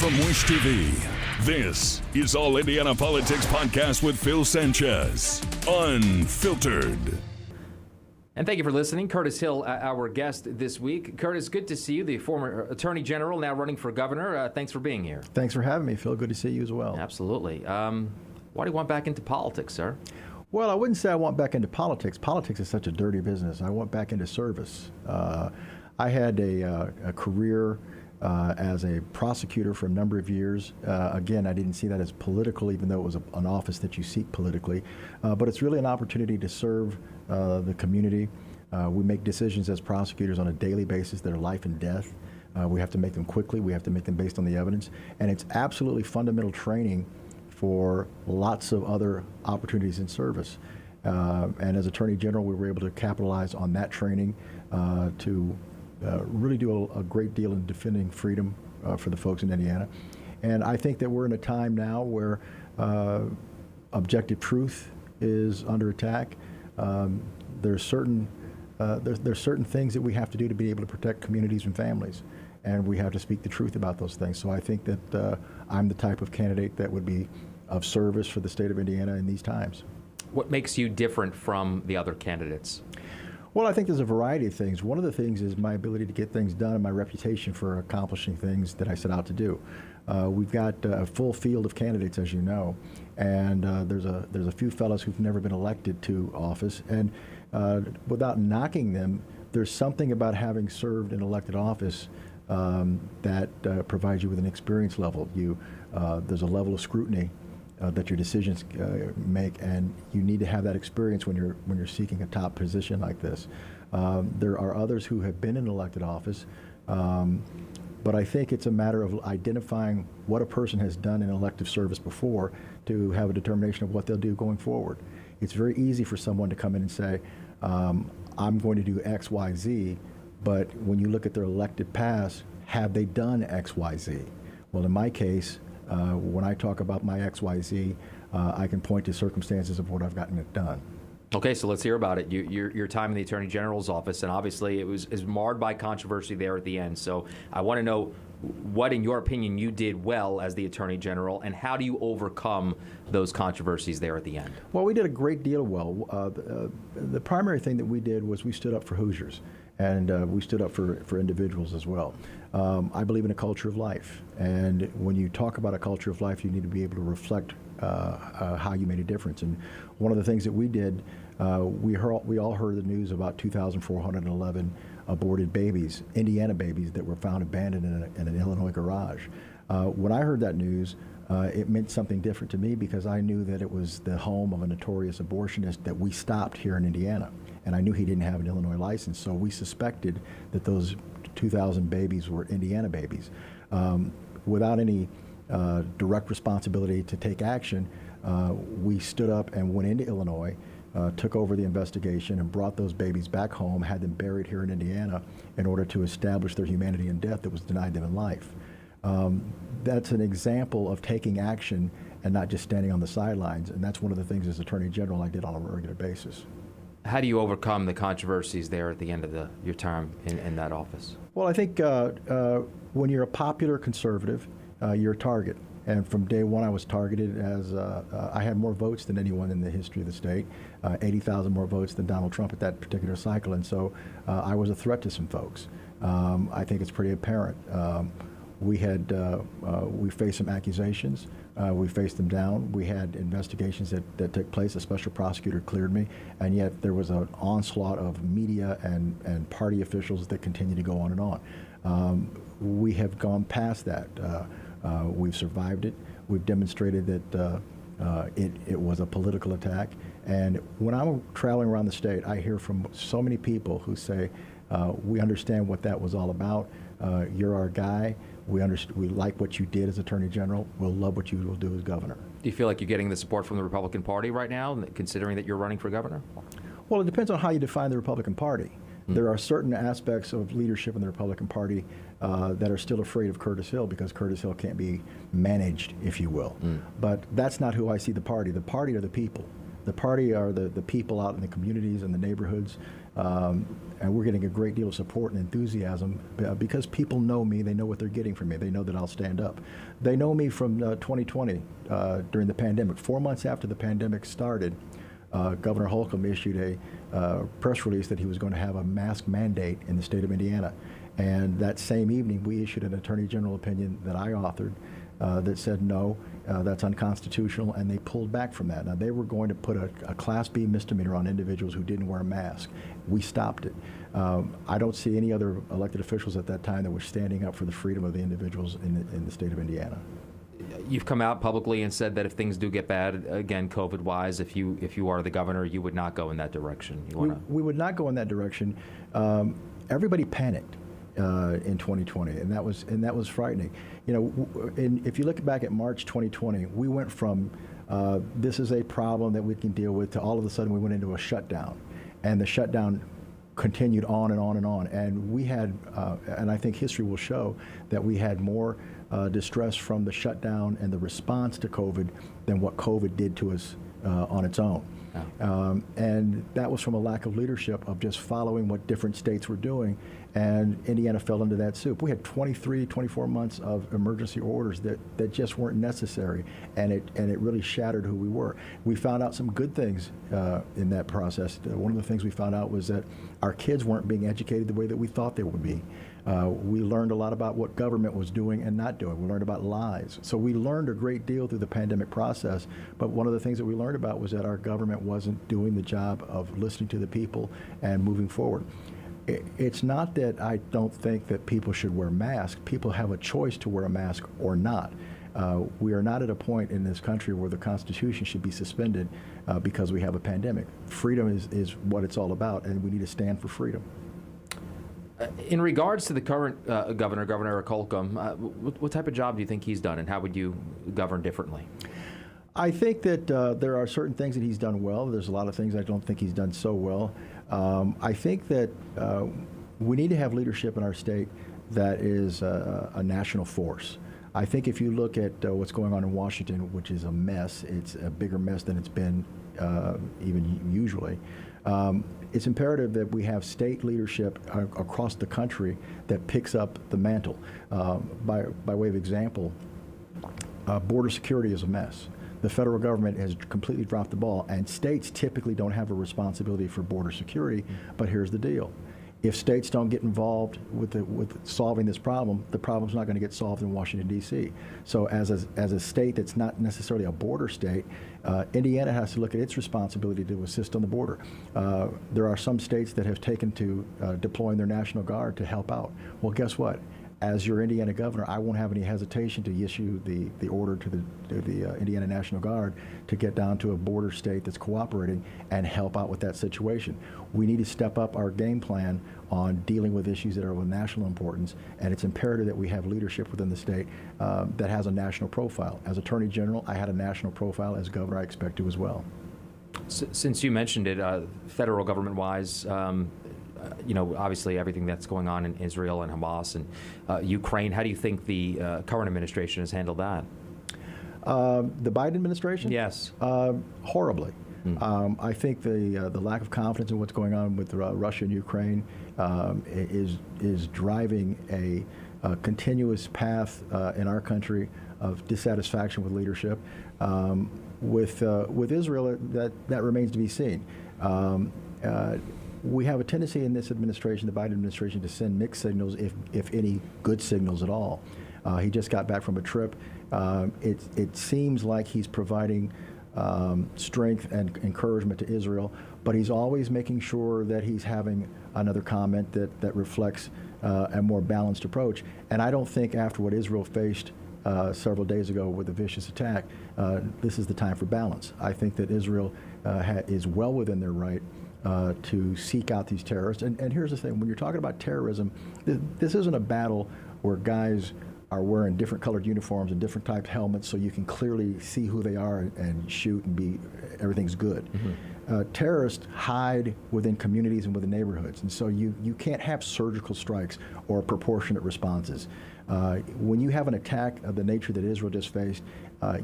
From Wish TV, this is All Indiana Politics Podcast with Phil Sanchez, unfiltered. And thank you for listening. Curtis Hill, our guest this week. Curtis, good to see you, the former Attorney General, now running for governor. Thanks for being here. Thanks for having me, Phil. Good to see you as well. Absolutely. Why do you want back into politics, sir? Well, I wouldn't say I want back into politics. Politics is such a dirty business. I want back into service. I had a career as a prosecutor for a number of years. Again, I didn't see that as political, even though it was an office that you seek politically. But it's really an opportunity to serve the community. We make decisions as prosecutors on a daily basis that are life and death. We have to make them quickly. We have to make them based on the evidence. And it's absolutely fundamental training for lots of other opportunities in service. And as Attorney General, we were able to capitalize on that training to really do a great deal in defending freedom for the folks in Indiana. And I think that we're in a time now where objective truth is under attack. There's certain things that we have to do to be able to protect communities and families, and we have to speak the truth about those things. So I think that I'm the type of candidate that would be of service for the state of Indiana in these times. What makes you different from the other candidates? Well, I think there's a variety of things. One of the things is my ability to get things done and my reputation for accomplishing things that I set out to do. We've got a full field of candidates, as you know, and there's a few fellows who've never been elected to office. And without knocking them, there's something about having served in elected office that provides you with an experience level. There's a level of scrutiny that your decisions make, and you need to have that experience when you're seeking a top position like this. There are others who have been in elected office, but I think it's a matter of identifying what a person has done in elective service before to have a determination of what they'll do going forward. It's very easy for someone to come in and say, I'm going to do X, Y, Z, but when you look at their elected past, have they done X, Y, Z? Well, in my case, when I talk about my XYZ, I can point to circumstances of what I've gotten it done. Okay, so let's hear about it. Your time in the Attorney General's office, and obviously it was marred by controversy there at the end. So I want to know what, in your opinion, you did well as the Attorney General, and how do you overcome those controversies there at the end? Well, we did a great deal well. The primary thing that we did was we stood up for Hoosiers, and we stood up for individuals as well. I believe in a culture of life, and when you talk about a culture of life, you need to be able to reflect how you made a difference. And one of the things that we did, we all heard the news about 2,411 aborted babies, Indiana babies, that were found abandoned in an Illinois garage. When I heard that news, it meant something different to me because I knew that it was the home of a notorious abortionist that we stopped here in Indiana. And I knew he didn't have an Illinois license, so we suspected that those 2,000 babies were Indiana babies. Without any direct responsibility to take action, we stood up and went into Illinois, took over the investigation and brought those babies back home, had them buried here in Indiana in order to establish their humanity in death that was denied them in life. That's an example of taking action and not just standing on the sidelines, and that's one of the things as Attorney General I did on a regular basis. How do you overcome the controversies there at the end of your term in that office? Well, I think when you're a popular conservative, you're a target. And from day one, I was targeted as I had more votes than anyone in the history of the state, 80,000 more votes than Donald Trump at that particular cycle. And so I was a threat to some folks. I think it's pretty apparent. We faced some accusations. We faced them down. We had investigations that took place. A special prosecutor cleared me, and yet there was an onslaught of media and party officials that continue to go on and on. We have gone past that. We've survived it. We've demonstrated that it was a political attack. And when I'm traveling around the state, I hear from so many people who say, we understand what that was all about. You're our guy. We like what you did as Attorney General. We'll love what you will do as governor. Do you feel like you're getting the support from the Republican Party right now, considering that you're running for governor? Well, it depends on how you define the Republican Party. There are certain aspects of leadership in the Republican Party that are still afraid of Curtis Hill because Curtis Hill can't be managed, if you will. But that's not who I see the party. The party are the people. The party are the people out in the communities and the neighborhoods And we're getting a great deal of support and enthusiasm because people know me. They know what they're getting from me. They know that I'll stand up. They know me from 2020 during the pandemic. 4 months after the pandemic started, Governor Holcomb issued a press release that he was going to have a mask mandate in the state of Indiana. And that same evening, we issued an Attorney General opinion that I authored that said no, that's unconstitutional, and they pulled back from that. Now, they were going to put a Class B misdemeanor on individuals who didn't wear a mask. We stopped it. I don't see any other elected officials at that time that were standing up for the freedom of the individuals in the state of Indiana. You've come out publicly and said that if things do get bad, again, COVID-wise, if you are the governor, you would not go in that direction. We would not go in that direction. Everybody panicked in 2020, and that was frightening. You know, if you look back at March 2020, we went from this is a problem that we can deal with to all of a sudden we went into a shutdown, and the shutdown continued on and on and on. And we had, and I think history will show that we had more distress from the shutdown and the response to COVID than what COVID did to us on its own. Oh. And that was from a lack of leadership of just following what different states were doing, and Indiana fell into that soup. We had 23, 24 months of emergency orders that just weren't necessary, and it really shattered who we were. We found out some good things in that process. One of the things we found out was that our kids weren't being educated the way that we thought they would be. We learned a lot about what government was doing and not doing. We learned about lies. So we learned a great deal through the pandemic process, but one of the things that we learned about was that our government wasn't doing the job of listening to the people and moving forward. It's not that I don't think that people should wear masks. People have a choice to wear a mask or not. We are not at a point in this country where the Constitution should be suspended because we have a pandemic. Freedom is what it's all about, and we need to stand for freedom. In regards to the current governor, Governor Eric Holcomb, what type of job do you think he's done, and how would you govern differently? I think that there are certain things that he's done well. There's a lot of things I don't think he's done so well. I think that we need to have leadership in our state that is a national force. I think if you look at what's going on in Washington, which is a mess, it's a bigger mess than it's been even usually. It's imperative that we have state leadership across the country that picks up the mantle. By way of example, border security is a mess. The federal government has completely dropped the ball, and states typically don't have a responsibility for border security, but here's the deal. If states don't get involved with solving this problem, the problem's not going to get solved in Washington, D.C. So as a state that's not necessarily a border state, Indiana has to look at its responsibility to assist on the border. There are some states that have taken to deploying their National Guard to help out. Well, guess what? As your Indiana governor, I won't have any hesitation to issue the order to the Indiana National Guard to get down to a border state that's cooperating and help out with that situation. We need to step up our game plan on dealing with issues that are of national importance, and it's imperative that we have leadership within the state that has a national profile. As Attorney General, I had a national profile. As governor, I expect to as well. Since you mentioned it, federal government-wise, you know, obviously everything that's going on in Israel and Hamas and Ukraine, how do you think the current administration has handled that? The Biden administration? Yes. Horribly. I think the lack of confidence in what's going on with Russia and Ukraine is driving a continuous path in our country of dissatisfaction with leadership. With Israel, that remains to be seen. We have a tendency in this administration, the Biden administration, to send mixed signals, if any good signals at all. He just got back from a trip. It seems like he's providing strength and encouragement to Israel, but he's always making sure that he's having another comment that reflects a more balanced approach. And I don't think after what Israel faced several days ago with a vicious attack, this is the time for balance. I think that Israel is well within their right to seek out these terrorists. And here's the thing, when you're talking about terrorism, this isn't a battle where guys are wearing different colored uniforms and different types of helmets so you can clearly see who they are and shoot and everything's good. Mm-hmm. Terrorists hide within communities and within neighborhoods, and so you can't have surgical strikes or proportionate responses. When you have an attack of the nature that Israel just faced,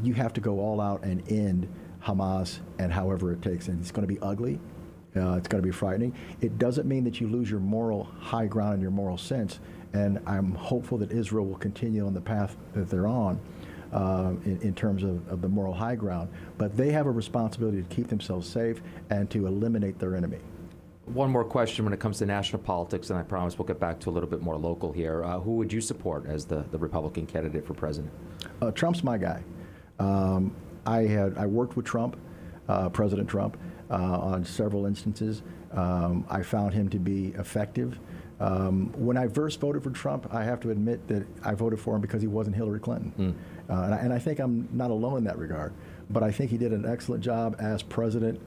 you have to go all out and end Hamas and however it takes. And it's going to be ugly. It's going to be frightening. It doesn't mean that you lose your moral high ground and your moral sense. And I'm hopeful that Israel will continue on the path that they're on in terms of the moral high ground. But they have a responsibility to keep themselves safe and to eliminate their enemy. One more question when it comes to national politics, and I promise we'll get back to a little bit more local here. Who would you support as the Republican candidate for president? Trump's my guy. I worked with Trump, President Trump, on several instances. I found him to be effective. When I first voted for Trump, I have to admit that I voted for him because he wasn't Hillary Clinton. And I think I'm not alone in that regard. But I think he did an excellent job as president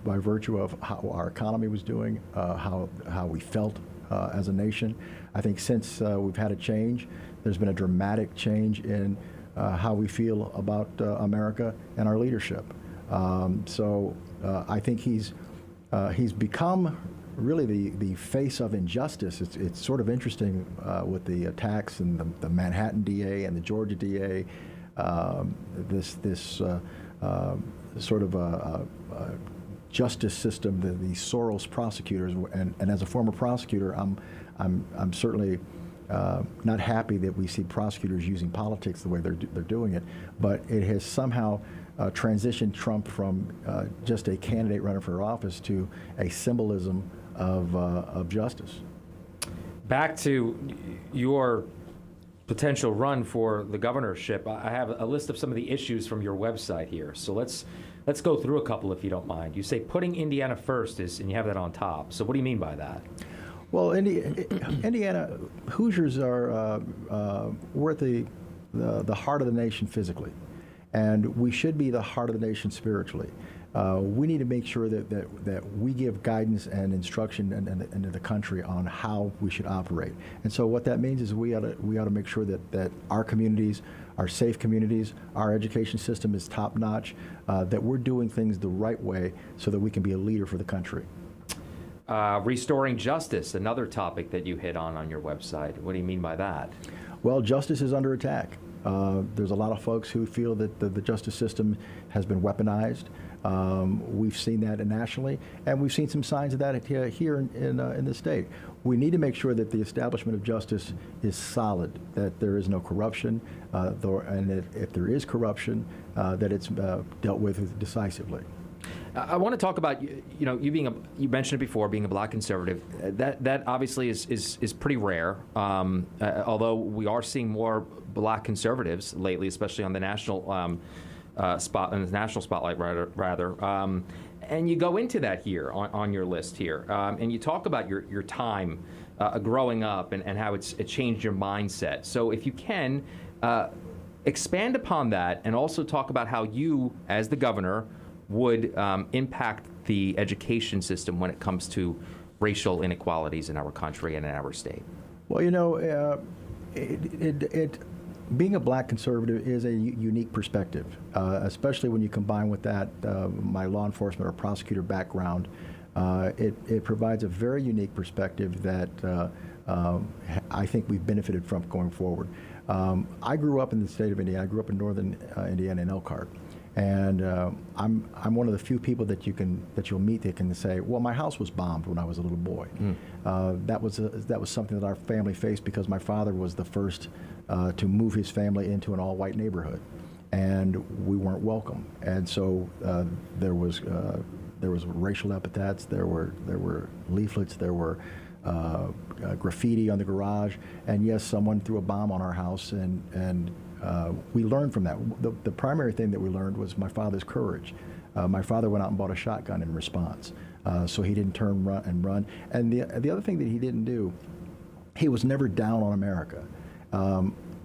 by virtue of how our economy was doing, how we felt as a nation. I think since we've had a change, there's been a dramatic change in how we feel about America and our leadership. So I think he's become really the face of injustice. It's sort of interesting with the attacks and the Manhattan DA and the Georgia DA, this sort of a justice system, the Soros prosecutors, and as a former prosecutor, I'm certainly not happy that we see prosecutors using politics the way they're doing it, but it has somehow transitioned Trump from just a candidate running for office to a symbolism of justice. Back to your potential run for the governorship, I have a list of some of the issues from your website here. So let's go through a couple if you don't mind. You say putting Indiana first and you have that on top. So what do you mean by that? Well, Indiana Hoosiers we're at the heart of the nation physically, and we should be the heart of the nation spiritually. We need to make sure that we give guidance and instruction into the country on how we should operate. And so what that means is we ought to make sure that our communities are safe communities, our education system is top notch, that we're doing things the right way so that we can be a leader for the country. Restoring justice, another topic that you hit on your website. What do you mean by that? Well, justice is under attack. There's a lot of folks who feel that the justice system has been weaponized. We've seen that nationally, and we've seen some signs of that here in the state. We need to make sure that the establishment of justice is solid, that there is no corruption, and that if there is corruption, that it's dealt with decisively. I want to talk about you mentioned it before, being a black conservative. That obviously is pretty rare. Although we are seeing more black conservatives lately, especially on the national spotlight rather. And you go into that here on your list here, and you talk about your time growing up and how it changed your mindset. So if you can expand upon that, and also talk about how you, as the governor, would impact the education system when it comes to racial inequalities in our country and in our state. Well, being a black conservative is a unique perspective, especially when you combine with that my law enforcement or prosecutor background. It provides a very unique perspective that I think we've benefited from going forward. I grew up in the state of Indiana. I grew up in northern Indiana in Elkhart. And I'm one of the few people that you'll meet that can say, well, my house was bombed when I was a little boy. That was something that our family faced because my father was the first to move his family into an all-white neighborhood, and we weren't welcome. And so there was racial epithets, there were leaflets, there were graffiti on the garage, and yes, someone threw a bomb on our house, and we learned from that. The primary thing that we learned was my father's courage. My father went out and bought a shotgun in response, so he didn't turn and run. And the other thing that he didn't do, he was never down on America.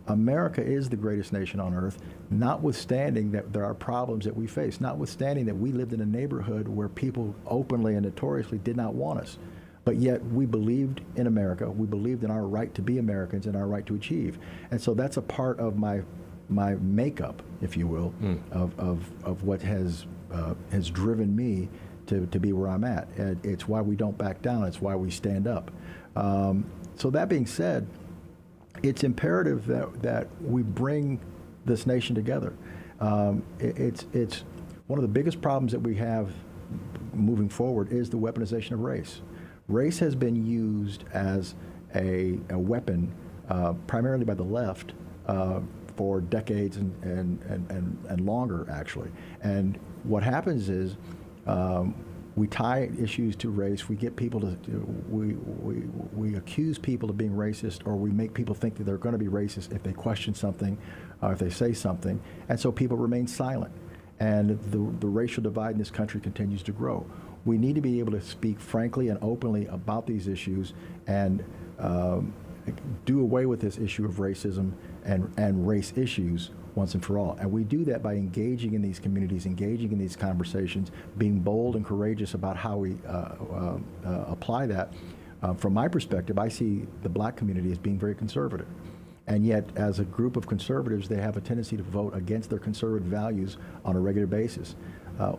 America is the greatest nation on earth, notwithstanding that there are problems that we face, notwithstanding that we lived in a neighborhood where people openly and notoriously did not want us. But yet we believed in America. We believed in our right to be Americans and our right to achieve. And so that's a part of my makeup, if you will, of what has driven me to be where I'm at. And it's why we don't back down. It's why we stand up. So that being said, it's imperative that we bring this nation together. It's one of the biggest problems that we have moving forward is the weaponization of race. Race has been used as a weapon primarily by the left for decades and longer, actually. And what happens is we tie issues to race. We get people to we accuse people of being racist, or we make people think that they're going to be racist if they question something, or if they say something, and so people remain silent. And the racial divide in this country continues to grow. We need to be able to speak frankly and openly about these issues and do away with this issue of racism and race issues once and for all. And we do that by engaging in these communities, engaging in these conversations, being bold and courageous about how we apply that. From my perspective, I see the black community as being very conservative. And yet, as a group of conservatives, they have a tendency to vote against their conservative values on a regular basis.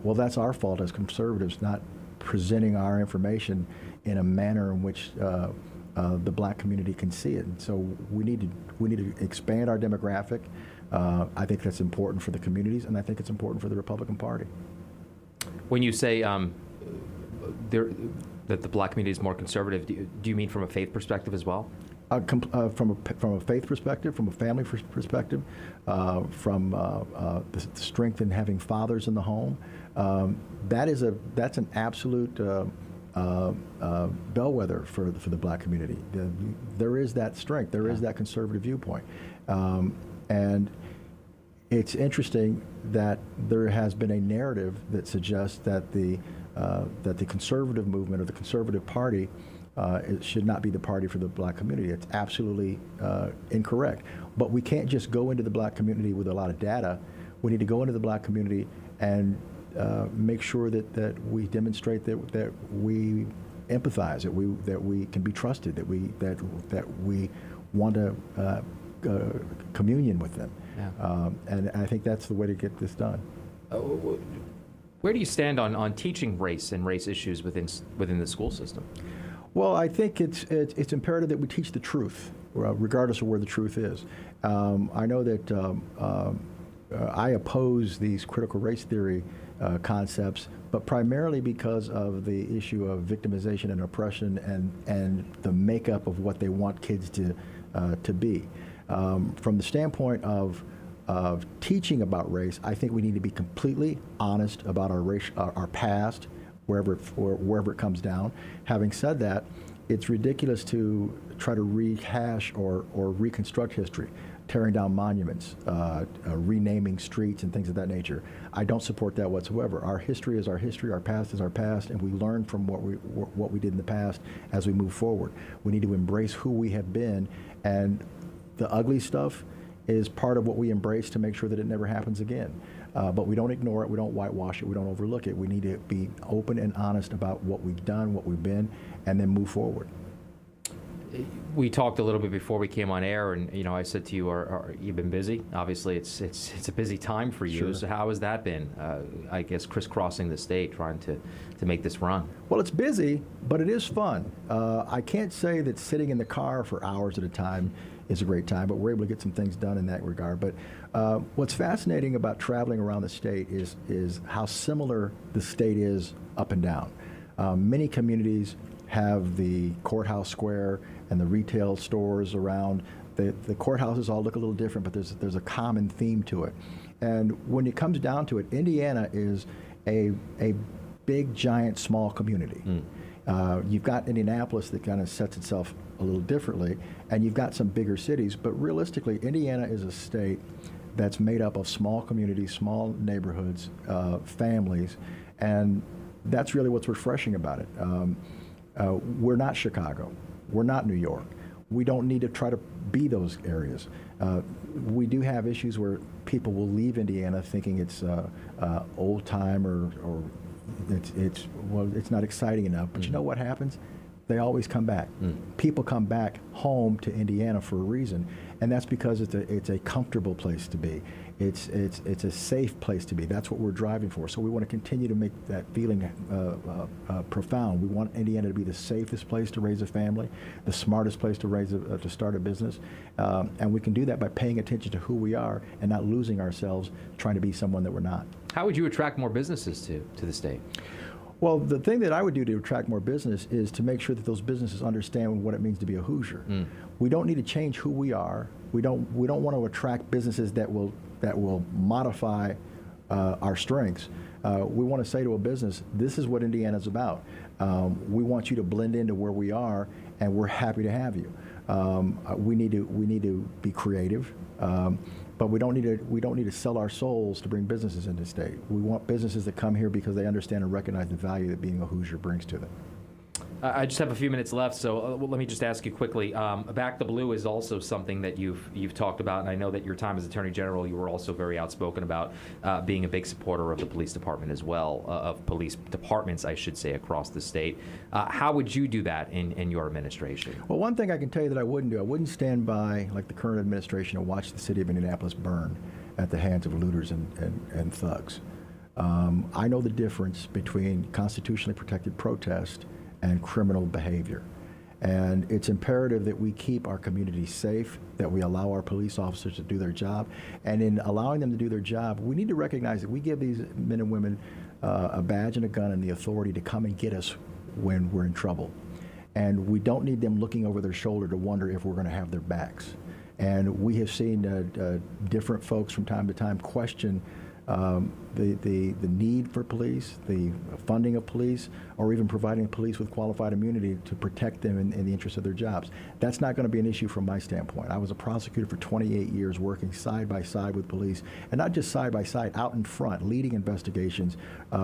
Well, that's our fault as conservatives, not presenting our information in a manner in which the black community can see it. And so we need to expand our demographic. I think that's important for the communities, and I think it's important for the Republican Party. When you say that the black community is more conservative, do you mean from a faith perspective as well? From a faith perspective, from a family perspective, from the strength in having fathers in the home, that's an absolute bellwether for the black community. There is that strength. There is that conservative viewpoint, and it's interesting that there has been a narrative that suggests that the conservative movement or the conservative party it should not be the party for the black community. It's absolutely incorrect. But we can't just go into the black community with a lot of data. We need to go into the black community and make sure that we demonstrate that we empathize, that we can be trusted, that we want to communion with them. Yeah. And I think that's the way to get this done. Where do you stand on teaching race and race issues within the school system? Well, I think it's imperative that we teach the truth, regardless of where the truth is. I know that I oppose these critical race theory concepts, but primarily because of the issue of victimization and oppression and the makeup of what they want kids to be. From the standpoint of teaching about race, I think we need to be completely honest about our past, wherever it comes down. Having said that, it's ridiculous to try to rehash or reconstruct history, tearing down monuments, renaming streets and things of that nature. I don't support that whatsoever. Our history is our history, our past is our past, and we learn from what we did in the past as we move forward. We need to embrace who we have been, and the ugly stuff is part of what we embrace to make sure that it never happens again. But we don't ignore it, we don't whitewash it, we don't overlook it. We need to be open and honest about what we've done, what we've been, and then move forward. We talked a little bit before we came on air, and I said to you, you've been busy. Obviously, it's a busy time for you. Sure. So how has that been? I guess crisscrossing the state, trying to make this run. Well, it's busy, but it is fun. I can't say that sitting in the car for hours at a time is a great time, but we're able to get some things done in that regard. But what's fascinating about traveling around the state is how similar the state is up and down. Many communities have the courthouse square and the retail stores around. The courthouses all look a little different, but there's a common theme to it. And when it comes down to it, Indiana is a big, giant, small community. You've got Indianapolis that kind of sets itself a little differently, and you've got some bigger cities, but realistically, Indiana is a state that's made up of small communities, small neighborhoods, families, and that's really what's refreshing about it. We're not Chicago. We're not New York. We don't need to try to be those areas. We do have issues where people will leave Indiana thinking it's old time or it's not exciting enough. But you know what happens? They always come back. People come back home to Indiana for a reason, and that's because it's a comfortable place to be. It's a safe place to be. That's what we're driving for. So we want to continue to make that feeling profound. We want Indiana to be the safest place to raise a family, the smartest place to start a business, and we can do that by paying attention to who we are and not losing ourselves trying to be someone that we're not. How would you attract more businesses to the state? Well, the thing that I would do to attract more business is to make sure that those businesses understand what it means to be a Hoosier. We don't need to change who we are. We don't want to attract businesses that will modify our strengths. We want to say to a business, this is what Indiana's about. We want you to blend into where we are, and we're happy to have you. We need to be creative. But we don't need to sell our souls to bring businesses into the state. We want businesses that come here because they understand and recognize the value that being a Hoosier brings to them. I just have a few minutes left, so let me just ask you quickly. Back the Blue is also something that you've talked about, and I know that your time as Attorney General, you were also very outspoken about being a big supporter of the police department as well, of police departments, I should say, across the state. How would you do that in your administration? Well, one thing I can tell you that I wouldn't stand by, like the current administration, and watch the city of Indianapolis burn at the hands of looters and thugs. I know the difference between constitutionally protected protest and criminal behavior. And it's imperative that we keep our communities safe, that we allow our police officers to do their job. And in allowing them to do their job, we need to recognize that we give these men and women a badge and a gun and the authority to come and get us when we're in trouble. And we don't need them looking over their shoulder to wonder if we're going to have their backs. And we have seen different folks from time to time question the need for police, the funding of police, or even providing police with qualified immunity to protect them in the interest of their jobs. That's not going to be an issue from my standpoint. I was a prosecutor for 28 years working side by side with police, and not just side by side, out in front, leading investigations,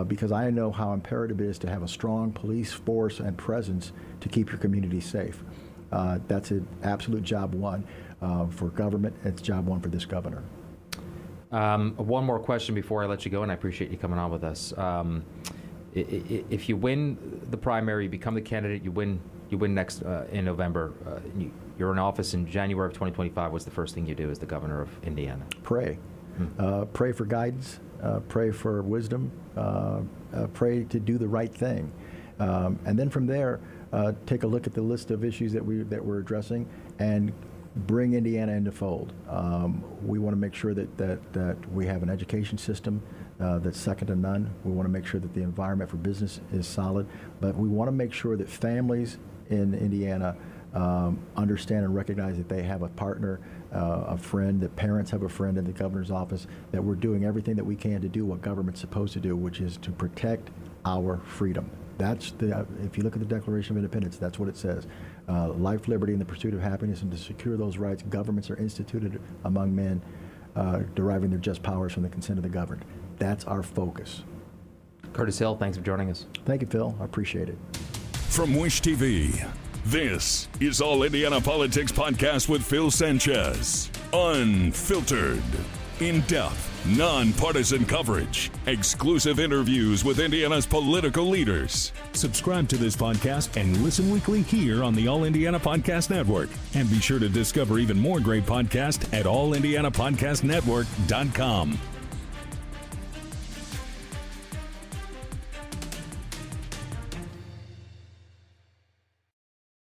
because I know how imperative it is to have a strong police force and presence to keep your community safe. That's an absolute job one for government. It's job one for this governor. One more question before I let you go, and I appreciate you coming on with us. If you win the primary, you become the candidate, you win next in November, you're in office in January of 2025, what's the first thing you do as the governor of Indiana? Pray. Pray for guidance, pray for wisdom, pray to do the right thing. And then from there, take a look at the list of issues that we're addressing and bring Indiana into fold. We want to make sure that we have an education system that's second to none. We want to make sure that the environment for business is solid, but we want to make sure that families in Indiana understand and recognize that they have a partner, a friend, that parents have a friend in the governor's office, that we're doing everything that we can to do what government's supposed to do, which is to protect our freedom. That's if you look at the Declaration of Independence, that's what it says. Life, liberty, and the pursuit of happiness, and to secure those rights, governments are instituted among men, deriving their just powers from the consent of the governed. That's our focus. Curtis Hill, thanks for joining us. Thank you, Phil. I appreciate it. From Wish TV, this is All Indiana Politics Podcast with Phil Sanchez. Unfiltered, in-depth, non-partisan coverage, exclusive interviews with Indiana's political leaders. Subscribe to this podcast and listen weekly here on the All Indiana Podcast Network. And be sure to discover even more great podcasts at allindianapodcastnetwork.com.